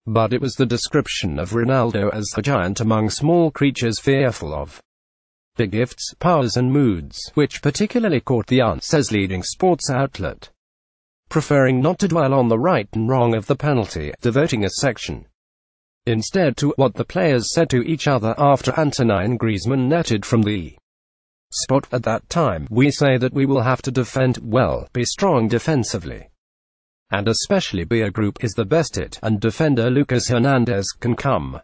But it was the description of Ronaldo as a giant among small creatures fearful of big gifts, powers and moods, which particularly caught the answer's leading sports outlet. Preferring not to dwell on the right and wrong of the penalty, devoting a section instead to what the players said to each other after Antoine Griezmann netted from the spot. At that time, we say that we will have to defend well, be strong defensively, and especially be a group is the best it and defender Lucas Hernandez can come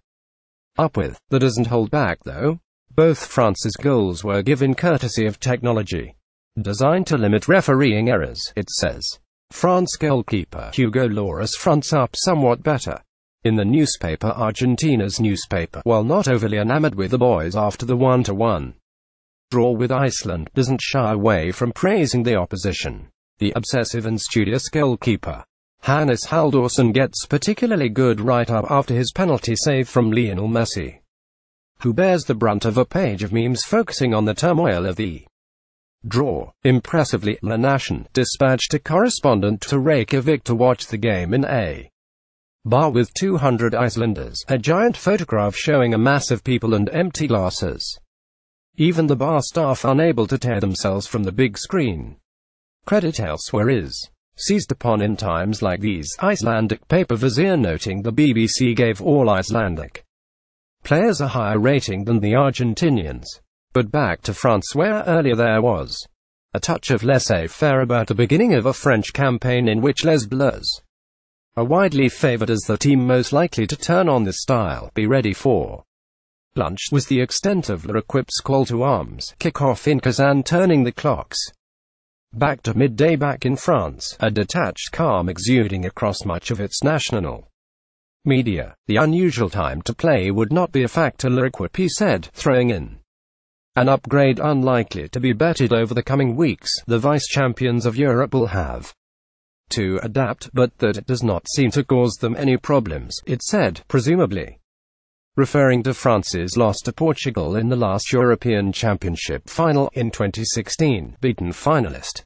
up with. That doesn't hold back though. Both France's goals were given courtesy of technology designed to limit refereeing errors, it says. France goalkeeper Hugo Lloris fronts up somewhat better. In the newspaper Argentina's newspaper, while not overly enamored with the boys after the 1-1 draw with Iceland, doesn't shy away from praising the opposition. The obsessive and studious goalkeeper Hannes Halldórsson gets particularly good write-up after his penalty save from Lionel Messi, who bears the brunt of a page of memes focusing on the turmoil of the draw. Impressively, La Nation dispatched a correspondent to Reykjavik to watch the game in a bar with 200 Icelanders, a giant photograph showing a mass of people and empty glasses. Even the bar staff unable to tear themselves from the big screen. Credit elsewhere is seized upon in times like these. Icelandic paper Vizier noting the BBC gave all Icelandic players a higher rating than the Argentinians. But back to France, where earlier there was a touch of laissez-faire about the beginning of a French campaign in which Les Bleus are widely favoured as the team most likely to turn on this style. Be ready for lunch was the extent of L'Equipe's call to arms. Kick-off in Kazan, turning the clocks back to midday back in France, a detached calm exuding across much of its national media. The unusual time to play would not be a factor, L'Equipe said, throwing in an upgrade unlikely to be bettered over the coming weeks. The vice-champions of Europe will have to adapt, but that it does not seem to cause them any problems, it said, presumably referring to France's loss to Portugal in the last European Championship final in 2016. Beaten finalist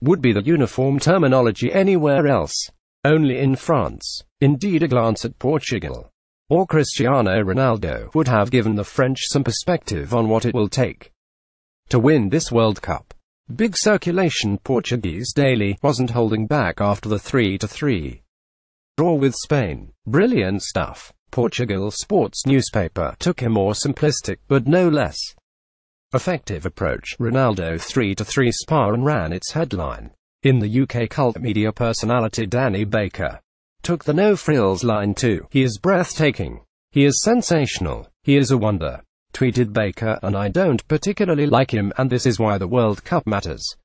would be the uniform terminology anywhere else, only in France. Indeed, a glance at Portugal or Cristiano Ronaldo would have given the French some perspective on what it will take to win this World Cup. Big circulation. Portuguese Daily wasn't holding back after the 3-3 draw with Spain. Brilliant stuff. Portugal sports newspaper took a more simplistic, but no less effective approach. Ronaldo 3-3 spa and ran its headline. In the UK, cult media personality Danny Baker took the no-frills line too. He is breathtaking. He is sensational. He is a wonder, tweeted Baker, and I don't particularly like him, and this is why the World Cup matters.